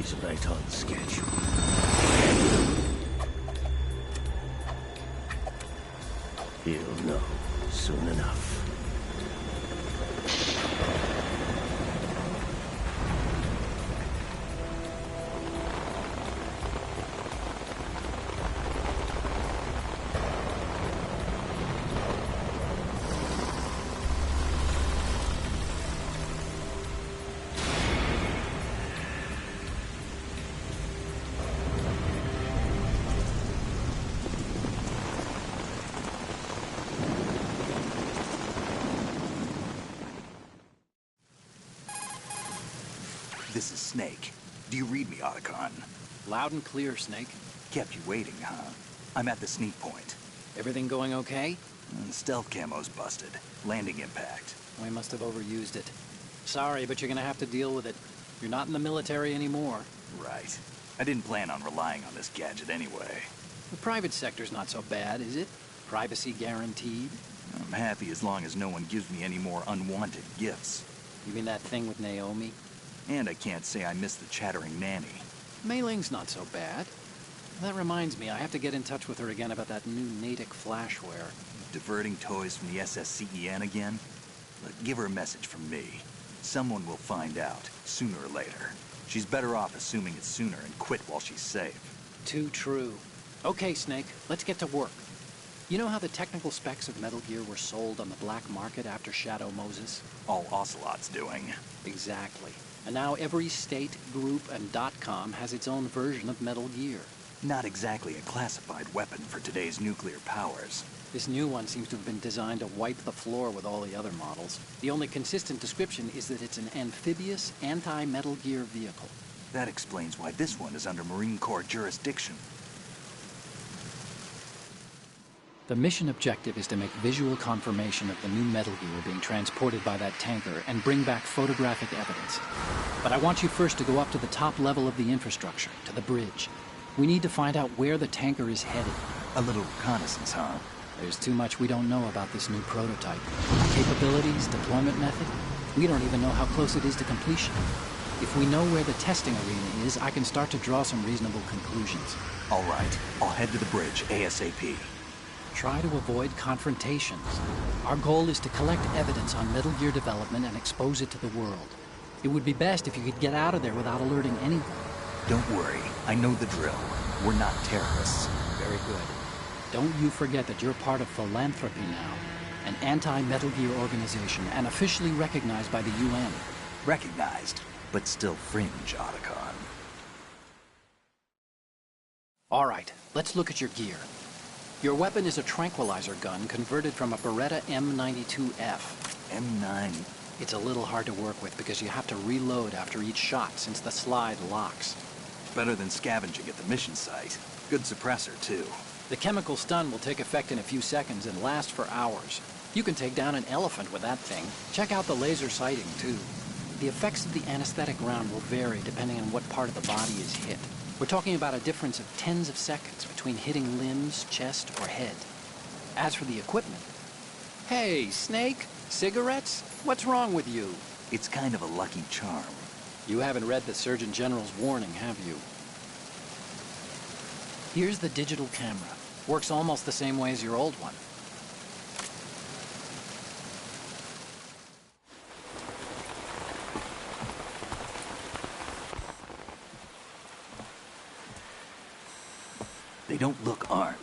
He's right on schedule. He'll know soon enough. This is Snake. Do you read me, Otacon? Loud and clear, Snake. Kept you waiting, huh? I'm at the sneak point. Everything going okay? Stealth camo's busted. Landing impact. We must have overused it. Sorry, but you're gonna have to deal with it. You're not in the military anymore. Right. I didn't plan on relying on this gadget anyway. The private sector's not so bad, is it? Privacy guaranteed? I'm happy as long as no one gives me any more unwanted gifts. You mean that thing with Naomi? And I can't say I miss the chattering nanny. Mei Ling's not so bad. That reminds me, I have to get in touch with her again about that new Natick flashware. Diverting toys from the SSCEN again? Look, give her a message from me. Someone will find out, sooner or later. She's better off assuming it's sooner and quit while she's safe. Too true. Okay, Snake, let's get to work. You know how the technical specs of Metal Gear were sold on the black market after Shadow Moses? All Ocelot's doing. Exactly. And now every state, group, and .com has its own version of Metal Gear. Not exactly a classified weapon for today's nuclear powers. This new one seems to have been designed to wipe the floor with all the other models. The only consistent description is that it's an amphibious, anti-Metal Gear vehicle. That explains why this one is under Marine Corps jurisdiction. The mission objective is to make visual confirmation of the new Metal Gear being transported by that tanker and bring back photographic evidence. But I want you first to go up to the top level of the infrastructure, to the bridge. We need to find out where the tanker is headed. A little reconnaissance, huh? There's too much we don't know about this new prototype. Capabilities, deployment method. We don't even know how close it is to completion. If we know where the testing arena is, I can start to draw some reasonable conclusions. All right, I'll head to the bridge ASAP. Try to avoid confrontations. Our goal is to collect evidence on Metal Gear development and expose it to the world. It would be best if you could get out of there without alerting anyone. Don't worry, I know the drill. We're not terrorists. Very good. Don't you forget that you're part of Philanthropy now, an anti-Metal Gear organization and officially recognized by the UN. Recognized, but still fringe, Otacon. All right, let's look at your gear. Your weapon is a tranquilizer gun converted from a Beretta M92F. M9? It's a little hard to work with because you have to reload after each shot since the slide locks. Better than scavenging at the mission site. Good suppressor, too. The chemical stun will take effect in a few seconds and last for hours. You can take down an elephant with that thing. Check out the laser sighting, too. The effects of the anesthetic round will vary depending on what part of the body is hit. We're talking about a difference of tens of seconds between hitting limbs, chest, or head. As for the equipment... Hey, Snake! Cigarettes? What's wrong with you? It's kind of a lucky charm. You haven't read the Surgeon General's warning, have you? Here's the digital camera. Works almost the same way as your old one. They don't look armed.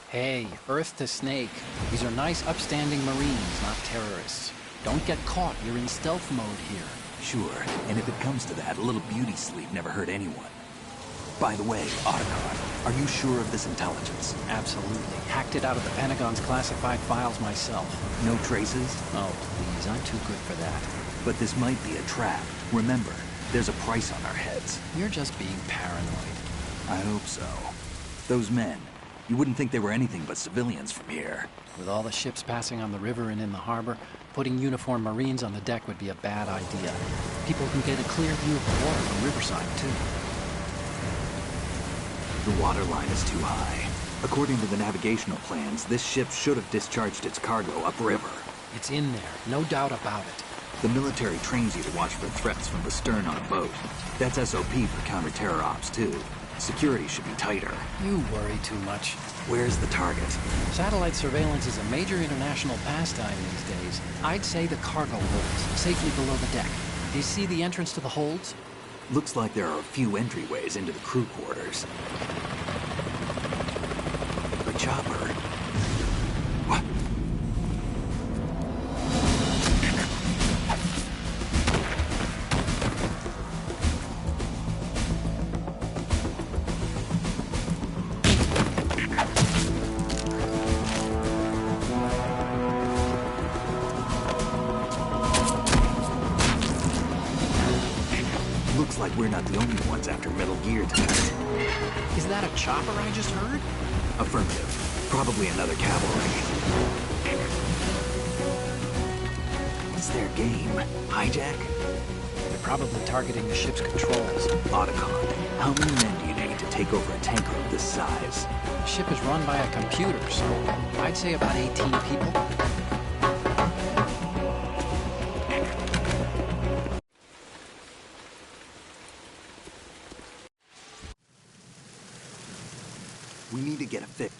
Hey, Earth to Snake. These are nice, upstanding Marines, not terrorists. Don't get caught. You're in stealth mode here. Sure, and if it comes to that, a little beauty sleep never hurt anyone. By the way, Otacon, are you sure of this intelligence? Absolutely. Hacked it out of the Pentagon's classified files myself. No traces? Oh, please, I'm too good for that. But this might be a trap. Remember, there's a price on our heads. You're just being paranoid. I hope so. Those men, you wouldn't think they were anything but civilians from here. With all the ships passing on the river and in the harbor, putting uniformed Marines on the deck would be a bad idea. People can get a clear view of the water from Riverside, too. The water line is too high. According to the navigational plans, this ship should have discharged its cargo upriver. It's in there, no doubt about it. The military trains you to watch for threats from the stern on a boat. That's SOP for counter-terror ops, too. Security should be tighter. You worry too much. Where's the target? Satellite surveillance is a major international pastime these days. I'd say the cargo holds, safely below the deck. Do you see the entrance to the holds? Looks like there are a few entryways into the crew quarters. A chopper. What? Looks like we're not the only ones after Metal Gear tonight. Is that a chopper I just heard? Affirmative. Probably another cavalry. What's their game? Hijack? They're probably targeting the ship's controls. Otacon, how many men do you need to take over a tanker of this size? The ship is run by a computer, so I'd say about 18 people. We need to get a fix.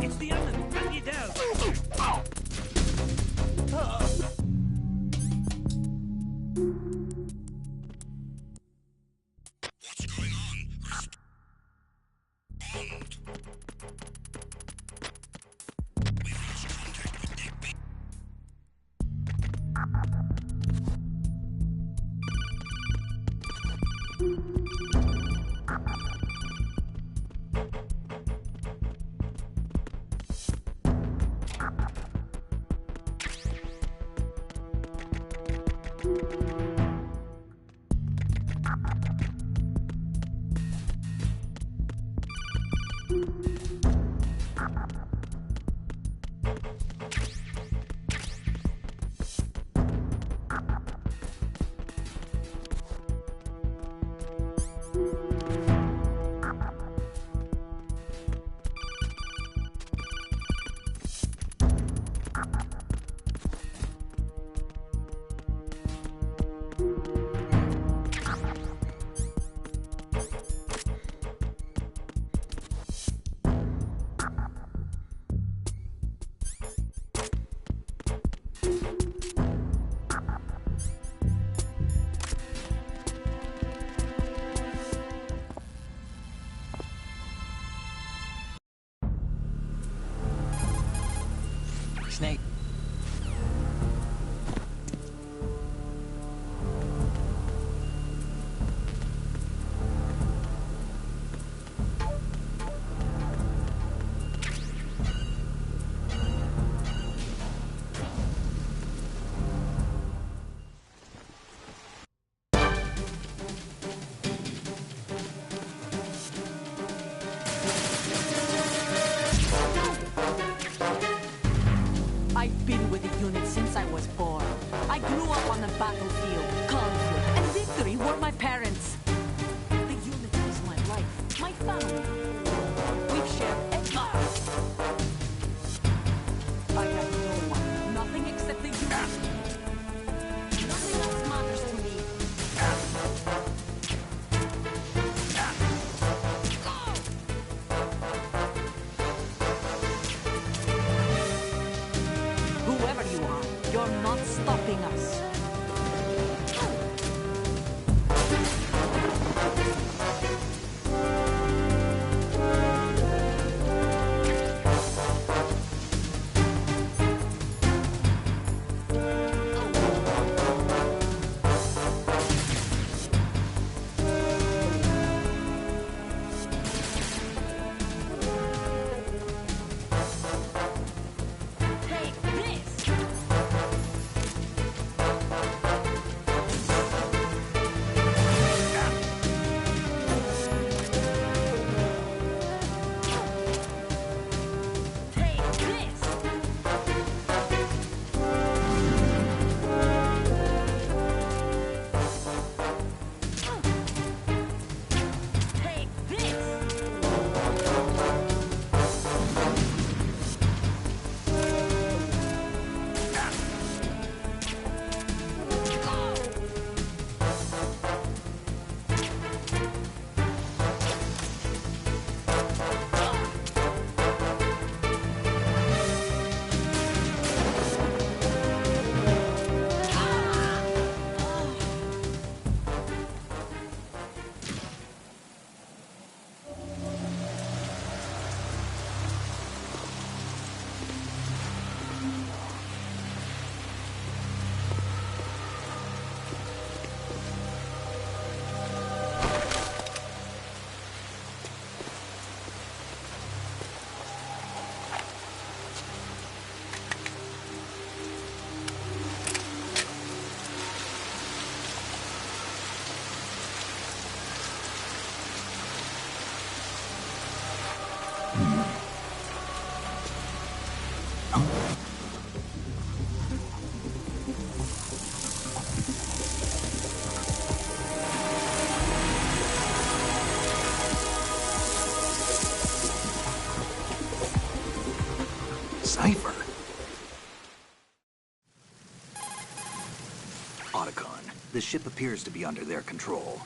It's the oven! Run you down! What's going on? Respond. We've lost contact with Deck B. Snake. I've been with the unit since I was born. I grew up on the battlefield. Conflict and victory were my parents. The unit is my life, my family. We've shared everything. I have no one, nothing except the unit. Nothing else matters to me. Whoever you are, you're not stopping us. Cypher? Otacon, the ship appears to be under their control.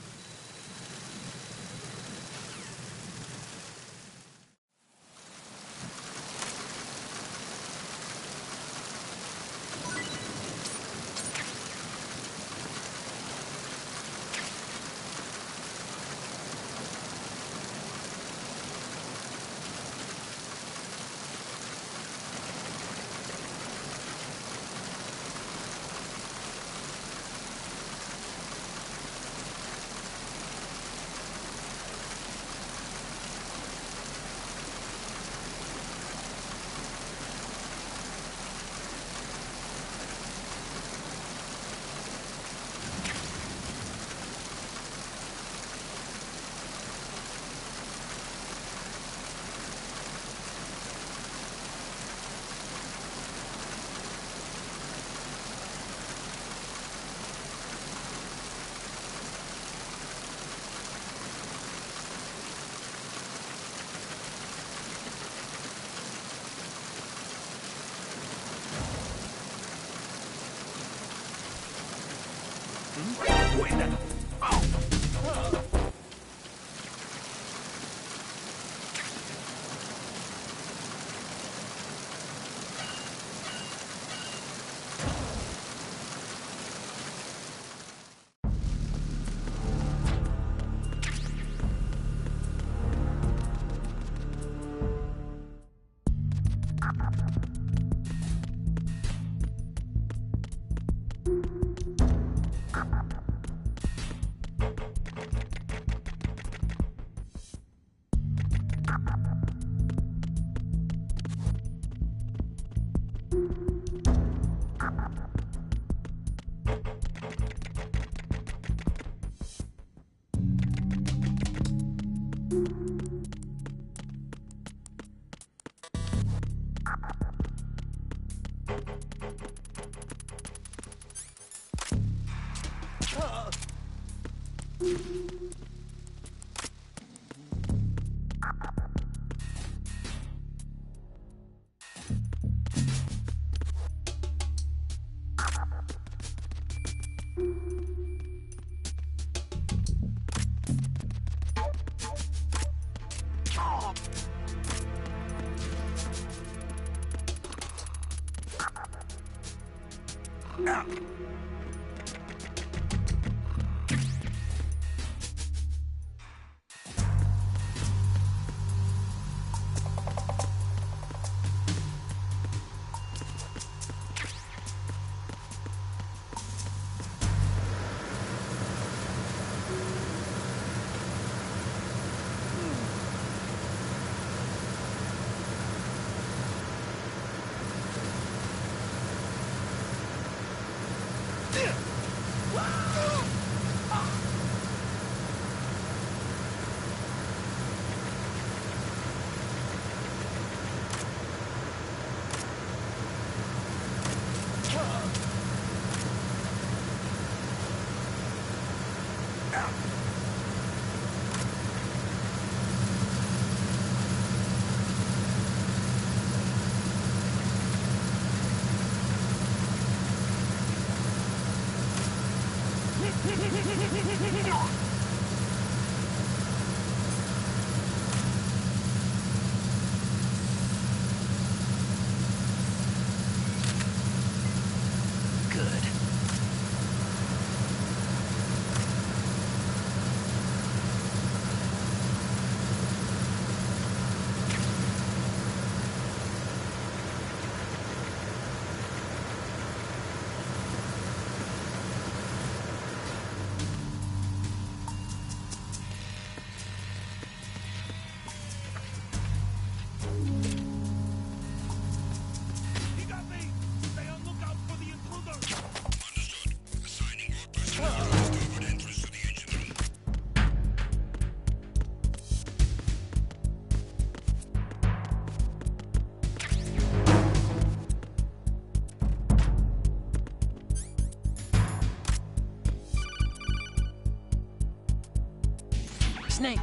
Snake!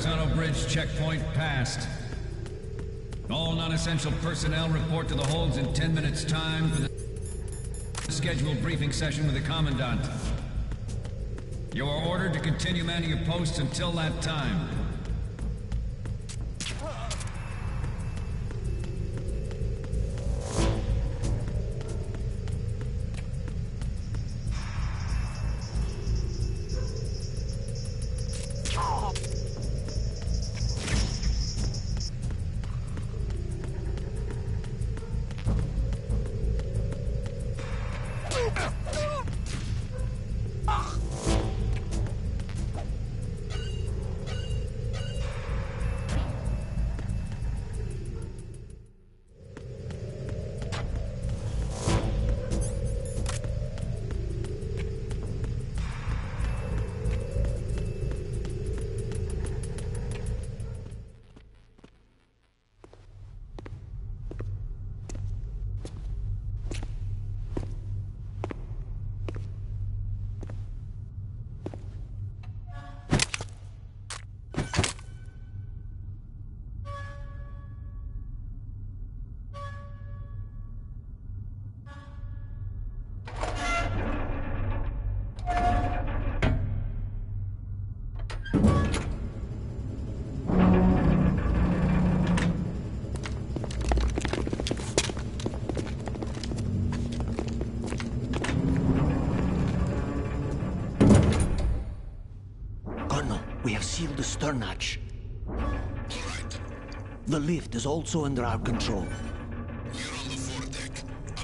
horizontal bridge checkpoint passed. All non-essential personnel report to the holds in 10 minutes' time for the scheduled briefing session with the Commandant. You are ordered to continue manning your posts until that time. We have sealed the stern hatch. All right. The lift is also under our control. We're on the foredeck,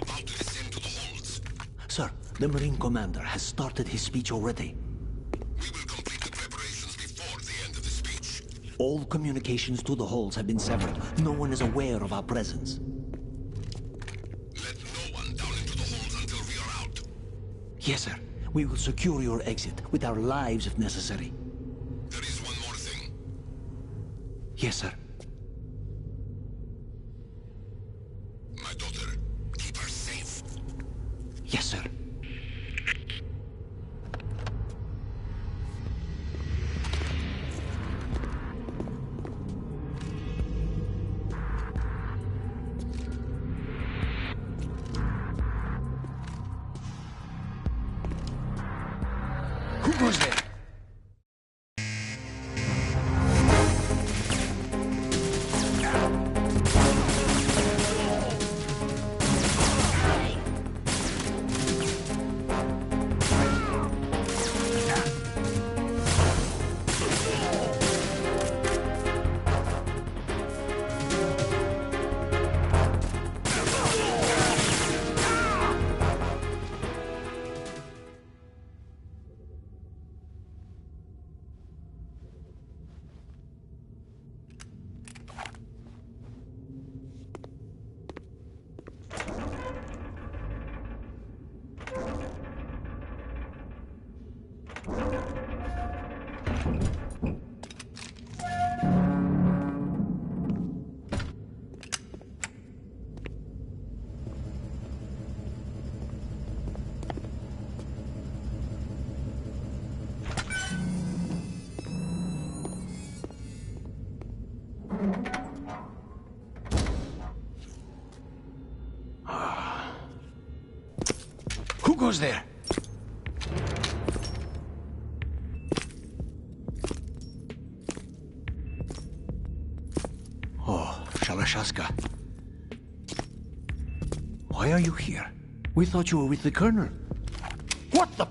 about to descend to the holds. Sir, the Marine Commander has started his speech already. We will complete the preparations before the end of the speech. All communications to the holds have been severed. No one is aware of our presence. Let no one down into the holds until we are out. Yes, sir. We will secure your exit, with our lives if necessary. There is one more thing. Yes, sir. My daughter, keep her safe. Yes, sir. Who goes there? Who goes there? Oh, Shalashaska. Why are you here? We thought you were with the Colonel. What the...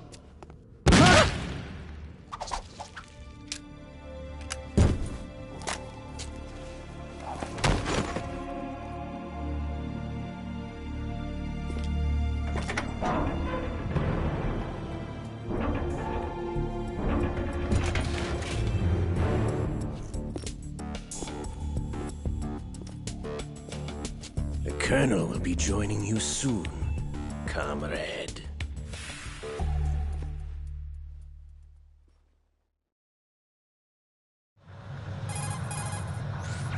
The Colonel will be joining you soon, comrade.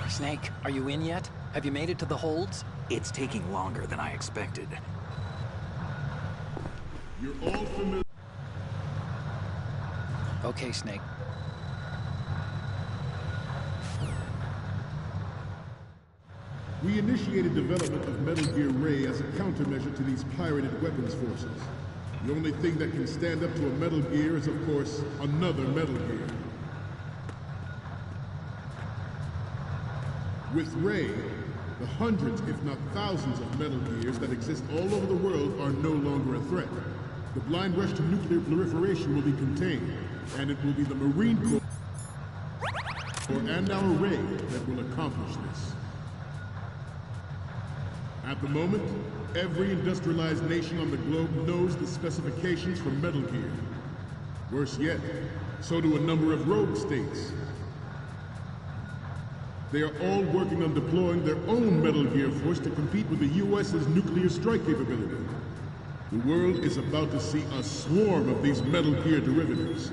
Snake, are you in yet? Have you made it to the holds? It's taking longer than I expected. You're all familiar. Okay, Snake. We initiated development of Metal Gear Ray as a countermeasure to these pirated weapons forces. The only thing that can stand up to a Metal Gear is, of course, another Metal Gear. With Ray, the hundreds, if not thousands, of Metal Gears that exist all over the world are no longer a threat. The blind rush to nuclear proliferation will be contained, and it will be the Marine Corps and our Ray that will accomplish this. At the moment, every industrialized nation on the globe knows the specifications for Metal Gear. Worse yet, so do a number of rogue states. They are all working on deploying their own Metal Gear force to compete with the U.S.'s nuclear strike capability. The world is about to see a swarm of these Metal Gear derivatives.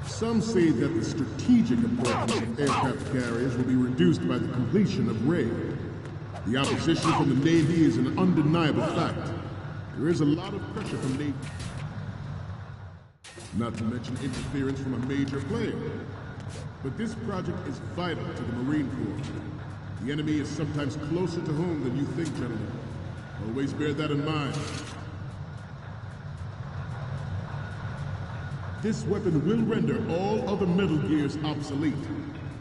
Some say that the strategic importance of aircraft carriers will be reduced by the completion of Ray. The opposition from the Navy is an undeniable fact. There is a lot of pressure from Navy, not to mention interference from a major player. But this project is vital to the Marine Corps. The enemy is sometimes closer to home than you think, gentlemen. Always bear that in mind. This weapon will render all other Metal Gears obsolete.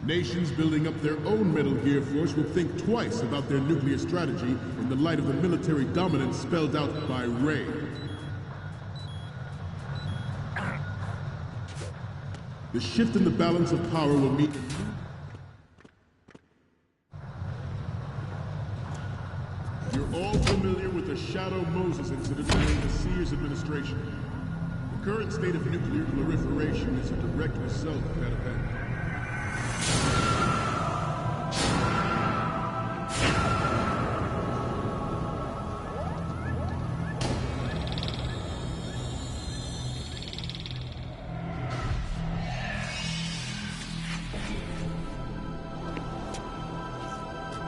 Nations building up their own Metal Gear force will think twice about their nuclear strategy in the light of the military dominance spelled out by Ray. The shift in the balance of power will meet... You're all familiar with the Shadow Moses incident during the Sears administration. The current state of nuclear proliferation is a direct result of that event.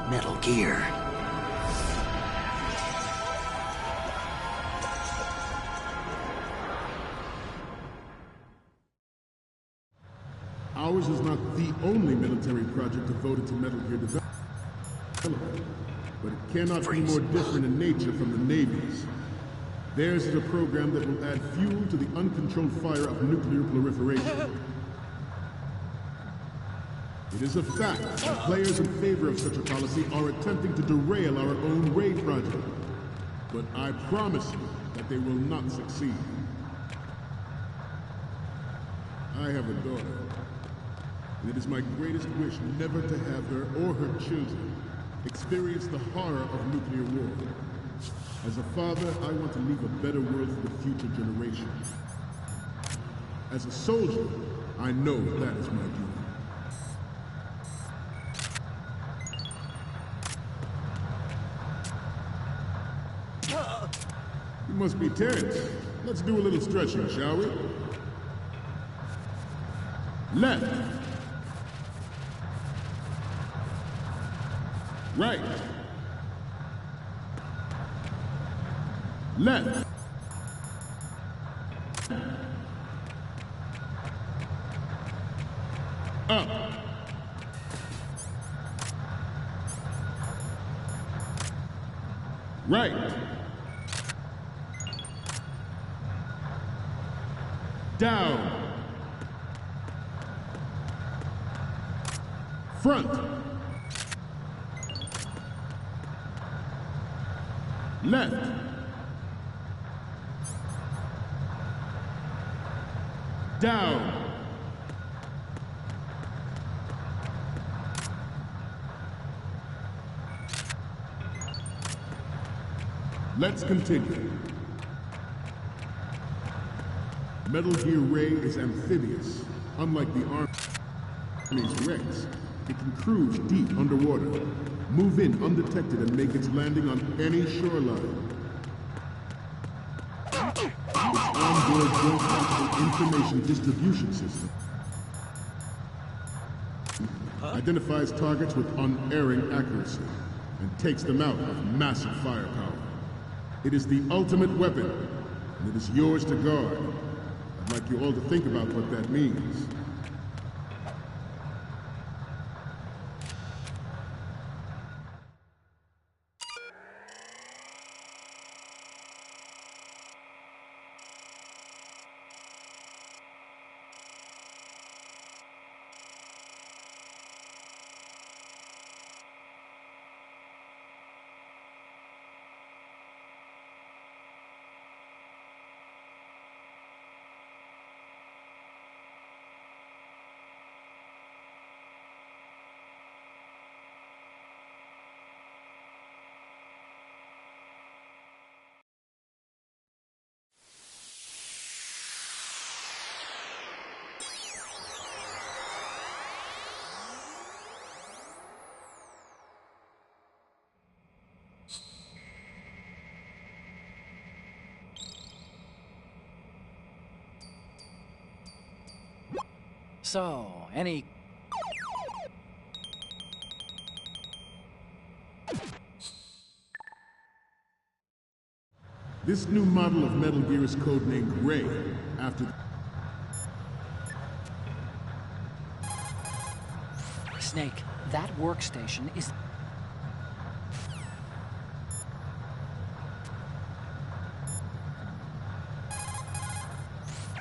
Metal Gear. Ours is not the only military project devoted to Metal Gear development, but it cannot be more different in nature from the Navy's. Theirs is a program that will add fuel to the uncontrolled fire of nuclear proliferation. It is a fact that players in favor of such a policy are attempting to derail our own Ray project. But I promise you that they will not succeed. I have a daughter, and it is my greatest wish never to have her or her children experience the horror of nuclear war. As a father, I want to leave a better world for the future generations. As a soldier, I know that is my duty. You must be Terrence. Let's do a little stretching, shall we? Left. Right. Left. Up. Right. Down. Front. Left. Down. Let's continue. Metal Gear Ray is amphibious. Unlike the Army's Rex, it can cruise deep underwater, move in undetected, and make its landing on any shoreline. Its onboard Joint Tactical Information Distribution System identifies targets with unerring accuracy and takes them out with massive firepower. It is the ultimate weapon, and it is yours to guard. I'd like you all to think about what that means. So, any... This new model of Metal Gear is codenamed Ray, after... Snake, that workstation is...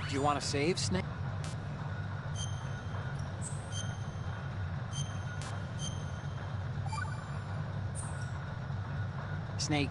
Do you want to save, Snake? Snake,